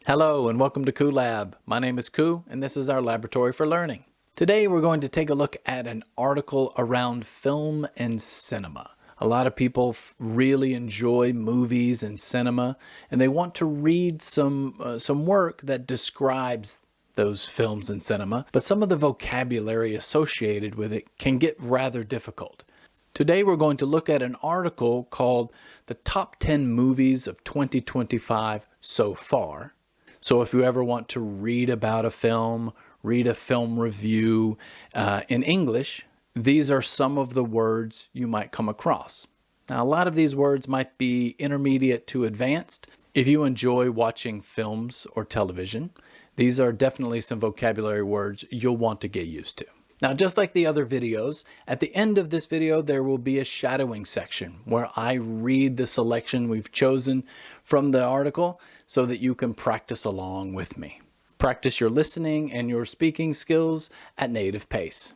Hello and welcome to Koo Lab. My name is Koo and this is our laboratory for learning. Today we're going to take a look at an article around film and cinema. A lot of people really enjoy movies and cinema and they want to read some work that describes those films and cinema, but some of the vocabulary associated with it can get rather difficult. Today we're going to look at an article called The Top 10 Movies of 2025 So Far. So if you ever want to read about a film, read a film review in English, these are some of the words you might come across. Now, a lot of these words might be intermediate to advanced. If you enjoy watching films or television, these are definitely some vocabulary words you'll want to get used to. Now, just like the other videos, at the end of this video, there will be a shadowing section where I read the selection we've chosen from the article so that you can practice along with me. Practice your listening and your speaking skills at native pace.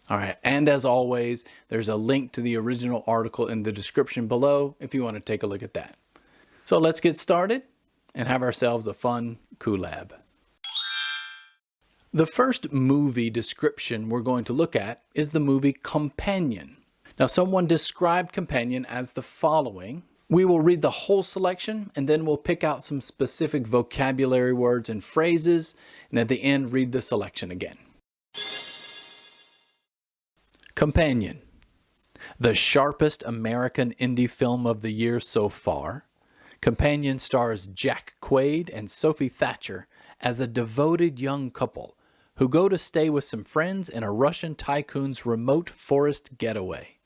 All right, and as always, there's a link to the original article in the description below if you want to take a look at that. So let's get started and have ourselves a fun Koo Lab. The first movie description we're going to look at is the movie Companion. Now, someone described Companion as the following. We will read the whole selection and then we'll pick out some specific vocabulary words and phrases, and at the end read the selection again. Companion. The sharpest American indie film of the year so far. Companion stars Jack Quaid and Sophie Thatcher as a devoted young couple who go to stay with some friends in a Russian tycoon's remote forest getaway.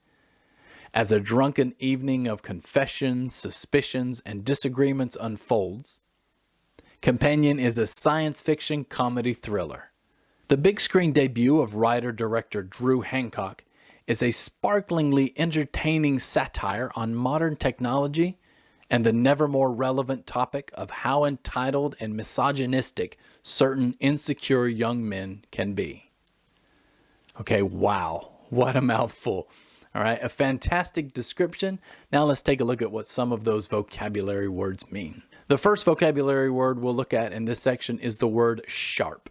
As a drunken evening of confessions, suspicions, and disagreements unfolds, Companion is a science fiction comedy thriller. The big screen debut of writer-director Drew Hancock is a sparklingly entertaining satire on modern technology and the never more relevant topic of how entitled and misogynistic certain insecure young men can be. Okay, wow, what a mouthful. All right, a fantastic description. Now let's take a look at what some of those vocabulary words mean. The first vocabulary word we'll look at in this section is the word sharp.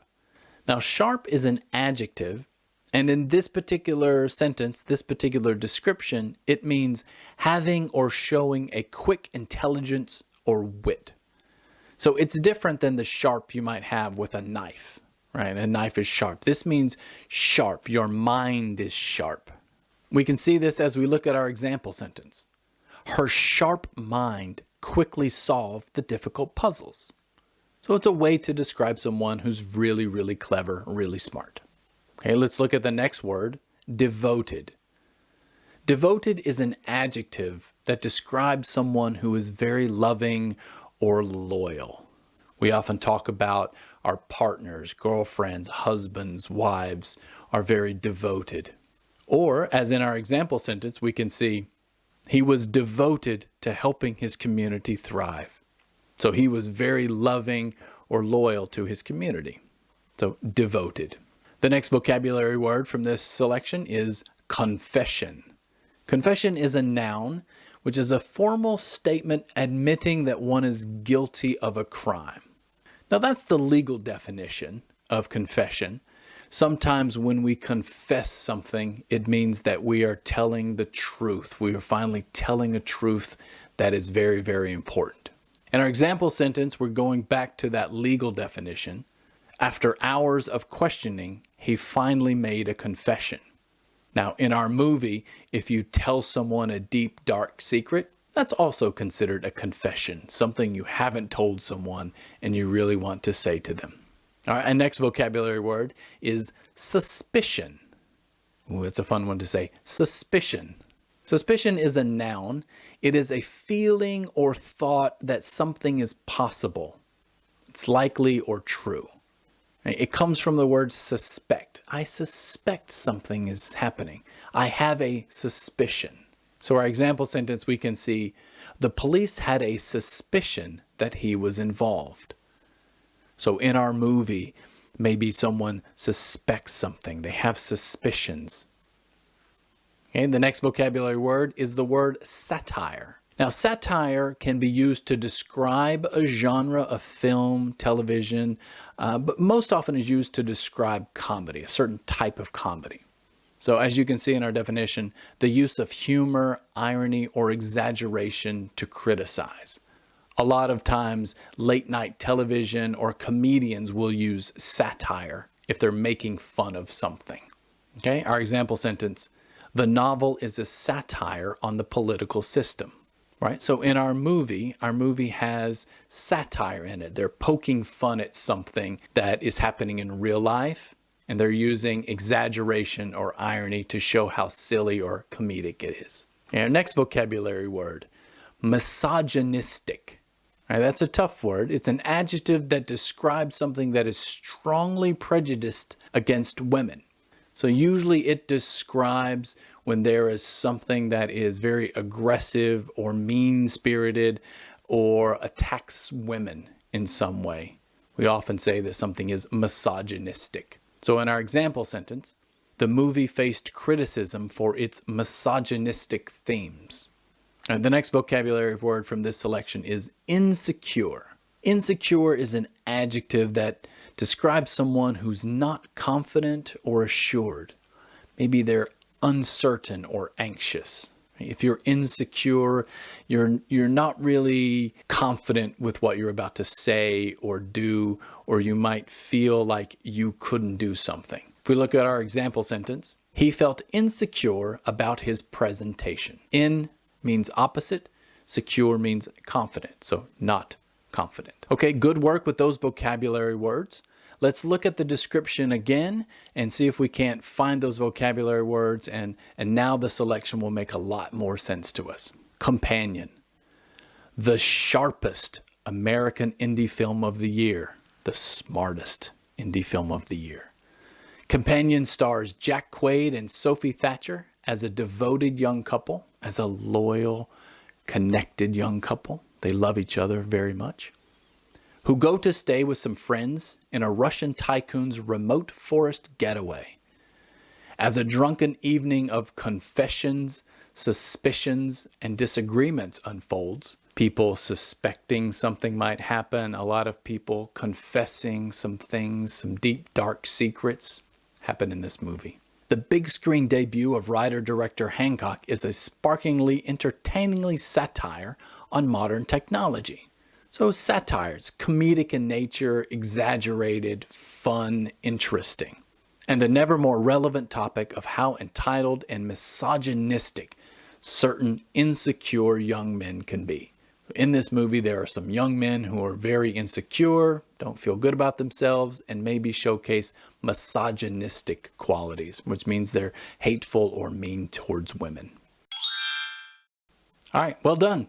Now, sharp is an adjective, and in this particular sentence, this particular description, it means having or showing a quick intelligence or wit. So it's different than the sharp you might have with a knife, right? A knife is sharp. This means sharp. Your mind is sharp. We can see this as we look at our example sentence. Her sharp mind quickly solved the difficult puzzles. So it's a way to describe someone who's really, really clever, really smart. Okay, let's look at the next word, devoted. Devoted is an adjective that describes someone who is very loving or loyal. We often talk about our partners, girlfriends, husbands, wives are very devoted. Or, as in our example sentence, we can see he was devoted to helping his community thrive. So he was very loving or loyal to his community. So devoted. The next vocabulary word from this selection is confession. Confession is a noun, which is a formal statement admitting that one is guilty of a crime. Now that's the legal definition of confession. Sometimes when we confess something, it means that we are telling the truth. We are finally telling a truth that is very, very important. In our example sentence, we're going back to that legal definition. After hours of questioning, he finally made a confession. Now, in our movie, if you tell someone a deep, dark secret, that's also considered a confession, something you haven't told someone and you really want to say to them. All right, and next vocabulary word is suspicion. Ooh, it's a fun one to say, suspicion. Suspicion is a noun. It is a feeling or thought that something is possible. It's likely or true. It comes from the word suspect. I suspect something is happening. I have a suspicion. So our example sentence, we can see, the police had a suspicion that he was involved. So in our movie, maybe someone suspects something. They have suspicions. Okay, the next vocabulary word is the word satire. Now, satire can be used to describe a genre of film, television, but most often is used to describe comedy, a certain type of comedy. So as you can see in our definition, the use of humor, irony, or exaggeration to criticize. A lot of times, late night television or comedians will use satire if they're making fun of something. Okay, our example sentence, the novel is a satire on the political system. Right? So in our movie has satire in it. They're poking fun at something that is happening in real life, and they're using exaggeration or irony to show how silly or comedic it is. And our next vocabulary word, misogynistic. All right, that's a tough word. It's an adjective that describes something that is strongly prejudiced against women. So usually it describes when there is something that is very aggressive or mean-spirited or attacks women in some way. We often say that something is misogynistic. So in our example sentence, the movie faced criticism for its misogynistic themes. And the next vocabulary word from this selection is insecure. Insecure is an adjective that describes someone who's not confident or assured. Maybe they're uncertain or anxious. If you're insecure, you're not really confident with what you're about to say or do, or you might feel like you couldn't do something. If we look at our example sentence, he felt insecure about his presentation. In means opposite, secure means confident, so not confident. Okay, good work with those vocabulary words. Let's look at the description again and see if we can't find those vocabulary words, and now the selection will make a lot more sense to us. Companion. The sharpest American indie film of the year. The smartest indie film of the year. Companion stars Jack Quaid and Sophie Thatcher as a devoted young couple, as a loyal, connected young couple. They love each other very much. Who go to stay with some friends in a Russian tycoon's remote forest getaway. As a drunken evening of confessions, suspicions, and disagreements unfolds, people suspecting something might happen, a lot of people confessing some things, some deep, dark secrets happen in this movie. The big screen debut of writer-director Hancock is a sparkingly, entertainingly satire on modern technology. So satires, comedic in nature, exaggerated, fun, interesting. And the never more relevant topic of how entitled and misogynistic certain insecure young men can be. In this movie, there are some young men who are very insecure, don't feel good about themselves, and maybe showcase misogynistic qualities, which means they're hateful or mean towards women. All right, well done.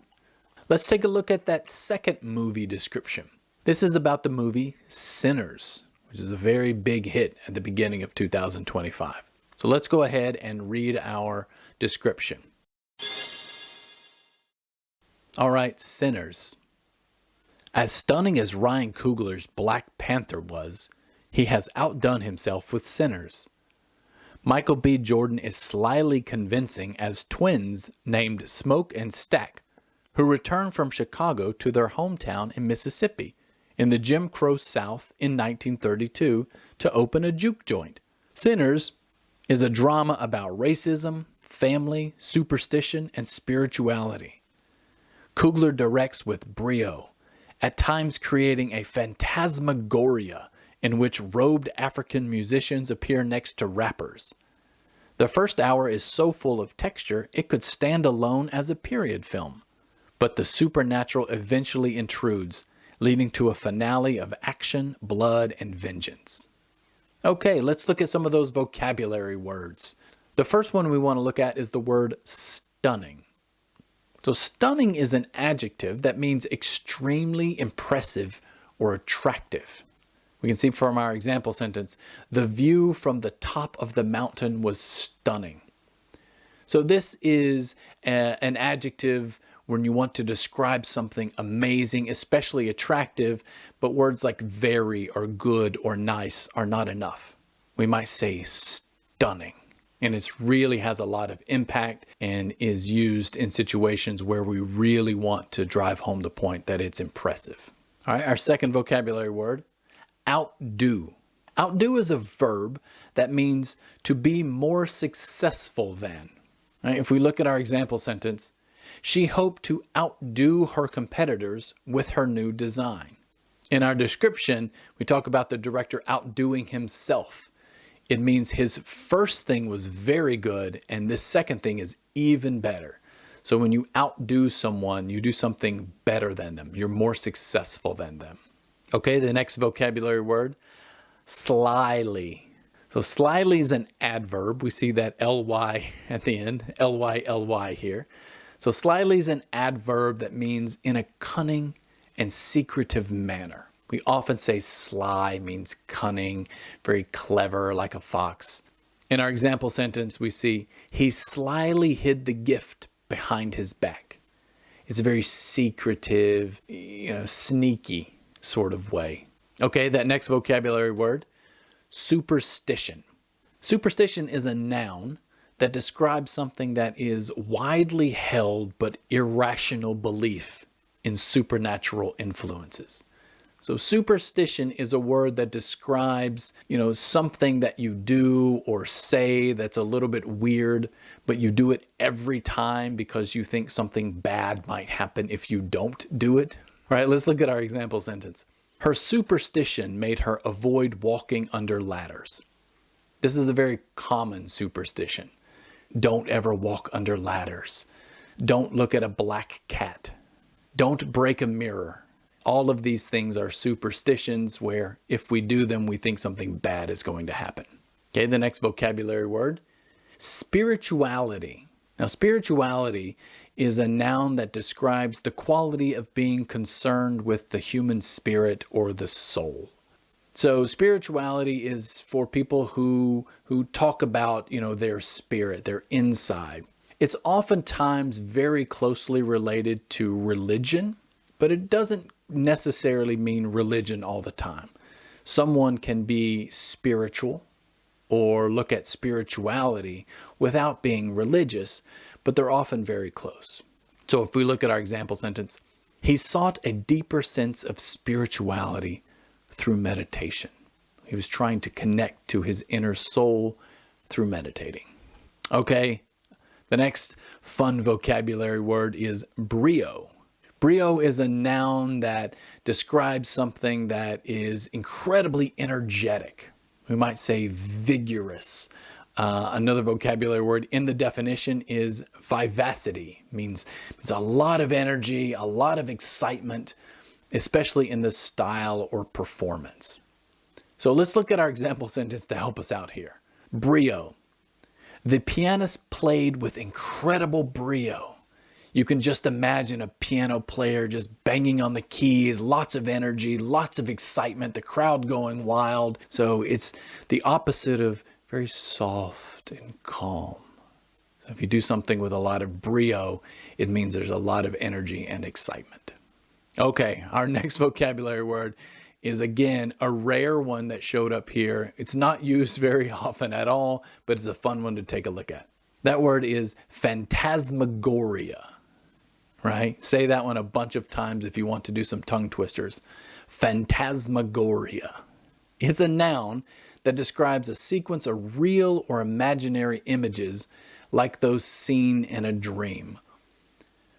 Let's take a look at that second movie description. This is about the movie Sinners, which is a very big hit at the beginning of 2025. So let's go ahead and read our description. All right, Sinners. As stunning as Ryan Coogler's Black Panther was, he has outdone himself with Sinners. Michael B. Jordan is slyly convincing as twins named Smoke and Stack, who return from Chicago to their hometown in Mississippi in the Jim Crow South in 1932 to open a juke joint. Sinners is a drama about racism, family, superstition, and spirituality. Coogler directs with brio, at times creating a phantasmagoria in which robed African musicians appear next to rappers. The first hour is so full of texture it could stand alone as a period film. But the supernatural eventually intrudes, leading to a finale of action, blood, and vengeance. Okay, let's look at some of those vocabulary words. The first one we want to look at is the word stunning. So stunning is an adjective that means extremely impressive or attractive. We can see from our example sentence, the view from the top of the mountain was stunning. So this is an adjective when you want to describe something amazing, especially attractive, but words like very or good or nice are not enough. We might say stunning. And it really has a lot of impact and is used in situations where we really want to drive home the point that it's impressive. All right, our second vocabulary word, outdo. Outdo is a verb that means to be more successful than. All right, if we look at our example sentence, she hoped to outdo her competitors with her new design. In our description, we talk about the director outdoing himself. It means his first thing was very good, and this second thing is even better. So when you outdo someone, you do something better than them. You're more successful than them. Okay, the next vocabulary word, slyly. So slyly is an adverb. We see that ly at the end, ly here. So slyly is an adverb that means in a cunning and secretive manner. We often say sly means cunning, very clever, like a fox. In our example sentence, we see, he slyly hid the gift behind his back. It's a very secretive, sneaky sort of way. Okay, that next vocabulary word, superstition. Superstition is a noun that describes something that is widely held but irrational belief in supernatural influences. So superstition is a word that describes, something that you do or say that's a little bit weird, but you do it every time because you think something bad might happen if you don't do it. All right, let's look at our example sentence. Her superstition made her avoid walking under ladders. This is a very common superstition. Don't ever walk under ladders. Don't look at a black cat. Don't break a mirror. All of these things are superstitions where if we do them, we think something bad is going to happen. Okay, the next vocabulary word, spirituality. Now, spirituality is a noun that describes the quality of being concerned with the human spirit or the soul. So spirituality is for people who talk about, their spirit, their inside. It's oftentimes very closely related to religion, but it doesn't necessarily mean religion all the time. Someone can be spiritual or look at spirituality without being religious, but they're often very close. So if we look at our example sentence, he sought a deeper sense of spirituality through meditation. He was trying to connect to his inner soul through meditating. Okay, the next fun vocabulary word is brio. Brio is a noun that describes something that is incredibly energetic. We might say vigorous. Another vocabulary word in the definition is vivacity. Means it's a lot of energy, a lot of excitement, especially in the style or performance. So let's look at our example sentence to help us out here. Brio. The pianist played with incredible brio. You can just imagine a piano player just banging on the keys, lots of energy, lots of excitement, the crowd going wild. So it's the opposite of very soft and calm. So if you do something with a lot of brio, it means there's a lot of energy and excitement. Okay, our next vocabulary word is again a rare one that showed up here. It's not used very often at all, but it's a fun one to take a look at. That word is phantasmagoria. Right? Say that one a bunch of times if you want to do some tongue twisters. Phantasmagoria. It's a noun that describes a sequence of real or imaginary images like those seen in a dream.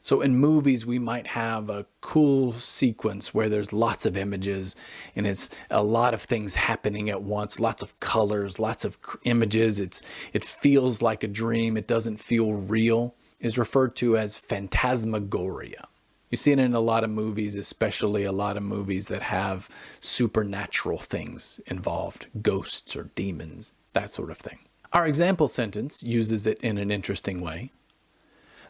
So in movies, we might have a cool sequence where there's lots of images and it's a lot of things happening at once, lots of colors, lots of images. It feels like a dream. It doesn't feel real. Is referred to as phantasmagoria. You see it in a lot of movies, especially a lot of movies that have supernatural things involved, ghosts or demons, that sort of thing. Our example sentence uses it in an interesting way.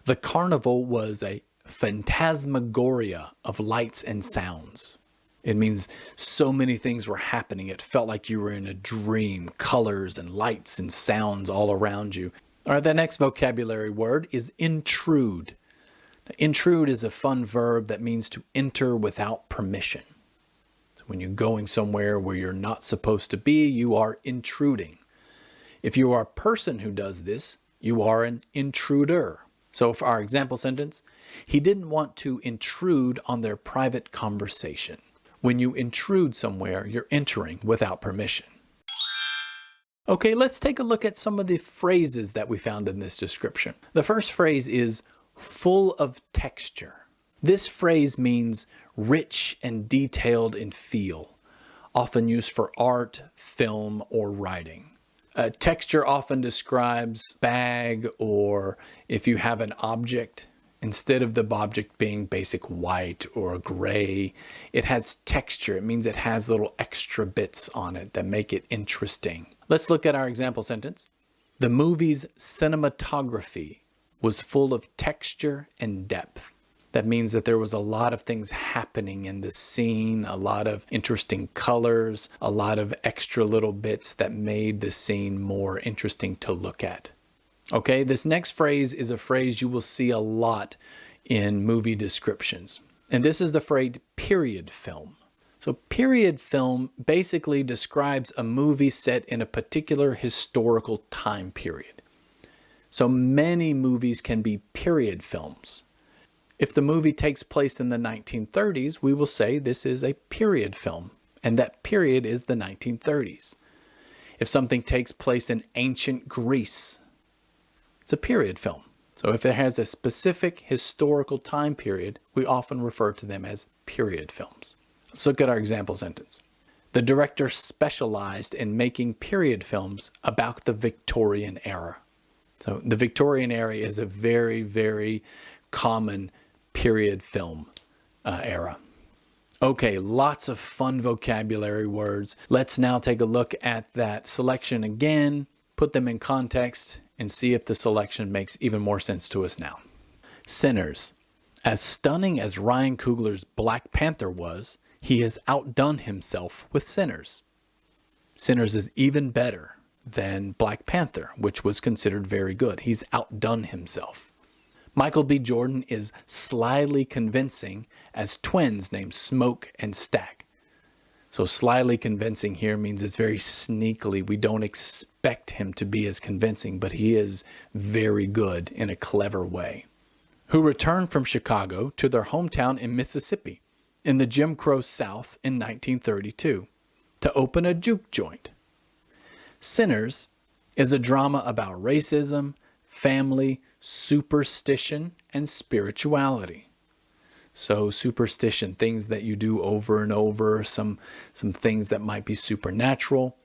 The carnival was a phantasmagoria of lights and sounds. It means so many things were happening. It felt like you were in a dream, colors and lights and sounds all around you. All right, the next vocabulary word is intrude. Now, intrude is a fun verb that means to enter without permission. So when you're going somewhere where you're not supposed to be, you are intruding. If you are a person who does this, you are an intruder. So for our example sentence, he didn't want to intrude on their private conversation. When you intrude somewhere, you're entering without permission. Okay, let's take a look at some of the phrases that we found in this description. The first phrase is full of texture. This phrase means rich and detailed in feel, often used for art, film, or writing. Texture often describes bag, or if you have an object, instead of the object being basic white or gray, it has texture. It means it has little extra bits on it that make it interesting. Let's look at our example sentence. The movie's cinematography was full of texture and depth. That means that there was a lot of things happening in the scene, a lot of interesting colors, a lot of extra little bits that made the scene more interesting to look at. Okay, this next phrase is a phrase you will see a lot in movie descriptions. And this is the phrase period film. So period film basically describes a movie set in a particular historical time period. So many movies can be period films. If the movie takes place in the 1930s, we will say this is a period film, and that period is the 1930s. If something takes place in ancient Greece, it's a period film. So if it has a specific historical time period, we often refer to them as period films. Let's look at our example sentence. The director specialized in making period films about the Victorian era. So the Victorian era is a very, very common period film era. Okay, lots of fun vocabulary words. Let's now take a look at that selection again, put them in context, and see if the selection makes even more sense to us now. Sinners. As stunning as Ryan Coogler's Black Panther was, he has outdone himself with Sinners. Sinners is even better than Black Panther, which was considered very good. He's outdone himself. Michael B. Jordan is slyly convincing as twins named Smoke and Stack. So slyly convincing here means it's very sneakily. We don't expect him to be as convincing, but he is very good in a clever way. Who returned from Chicago to their hometown in Mississippi in the Jim Crow South in 1932 to open a juke joint. Sinners is a drama about racism, family, superstition, and spirituality. So superstition, things that you do over and over, some things that might be supernatural,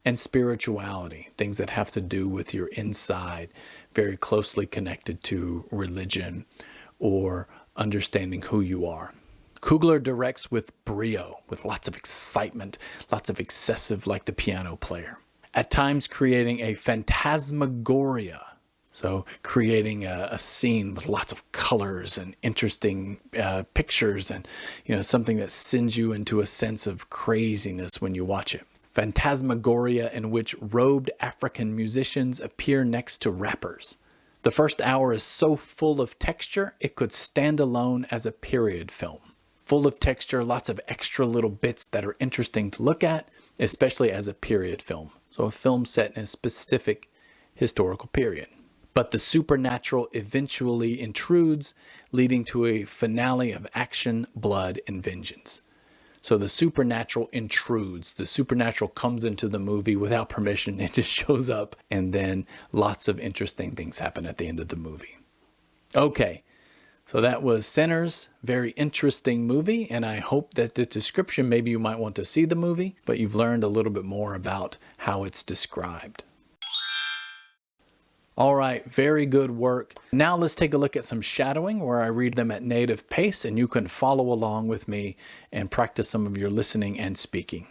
and spirituality, things that have to do with your inside, very closely connected to religion or understanding who you are. Coogler directs with brio, with lots of excitement, lots of excessive like the piano player. At times creating a phantasmagoria. So creating a scene with lots of colors and interesting pictures and something that sends you into a sense of craziness when you watch it. Phantasmagoria in which robed African musicians appear next to rappers. The first hour is so full of texture, it could stand alone as a period film. Full of texture, lots of extra little bits that are interesting to look at, especially as a period film. So a film set in a specific historical period. But the supernatural eventually intrudes, leading to a finale of action, blood, and vengeance. So the supernatural intrudes. The supernatural comes into the movie without permission. It just shows up, and then lots of interesting things happen at the end of the movie. Okay, so that was Sinners. Very interesting movie, and I hope that the description, maybe you might want to see the movie, but you've learned a little bit more about how it's described. All right, very good work. Now let's take a look at some shadowing where I read them at native pace and you can follow along with me and practice some of your listening and speaking.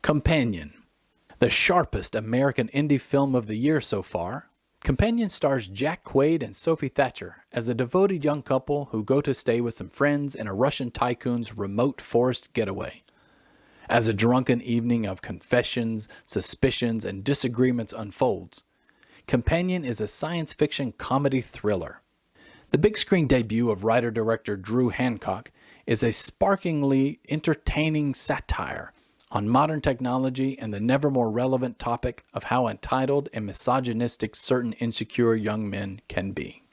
Companion. The sharpest American indie film of the year so far, Companion stars Jack Quaid and Sophie Thatcher as a devoted young couple who go to stay with some friends in a Russian tycoon's remote forest getaway. As a drunken evening of confessions, suspicions, and disagreements unfolds, Companion is a science fiction comedy thriller. The big screen debut of writer-director Drew Hancock is a sparkingly entertaining satire on modern technology and the never more relevant topic of how entitled and misogynistic certain insecure young men can be.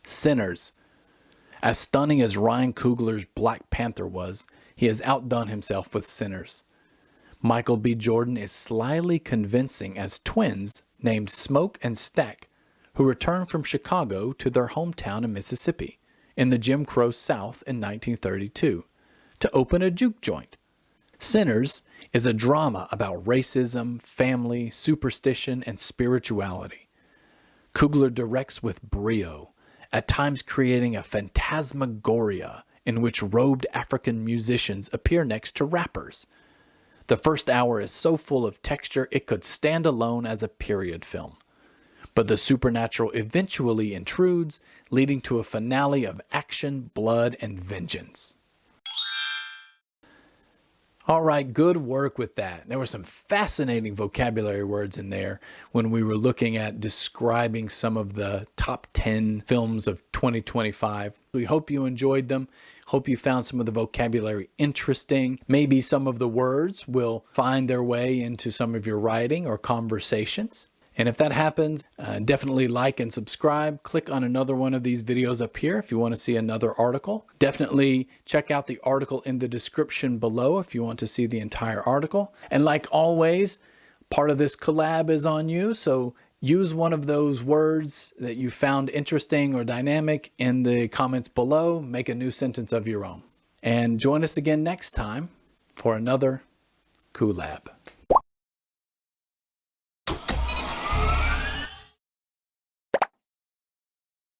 Sinners. As stunning as Ryan Coogler's Black Panther was, he has outdone himself with Sinners. Michael B. Jordan is slyly convincing as twins named Smoke and Stack, who returned from Chicago to their hometown in Mississippi, in the Jim Crow South in 1932, to open a juke joint. Sinners is a drama about racism, family, superstition, and spirituality. Coogler directs with brio, at times creating a phantasmagoria in which robed African musicians appear next to rappers. The first hour is so full of texture it could stand alone as a period film. But the supernatural eventually intrudes, leading to a finale of action, blood, and vengeance. All right, good work with that. There were some fascinating vocabulary words in there when we were looking at describing some of the top 10 films of 2025. We hope you enjoyed them. Hope you found some of the vocabulary interesting. Maybe some of the words will find their way into some of your writing or conversations. And if that happens, definitely like and subscribe. Click on another one of these videos up here if you want to see another article. Definitely check out the article in the description below if you want to see the entire article. And like always, part of this collab is on you. So use one of those words that you found interesting or dynamic in the comments below. Make a new sentence of your own. And join us again next time for another collab.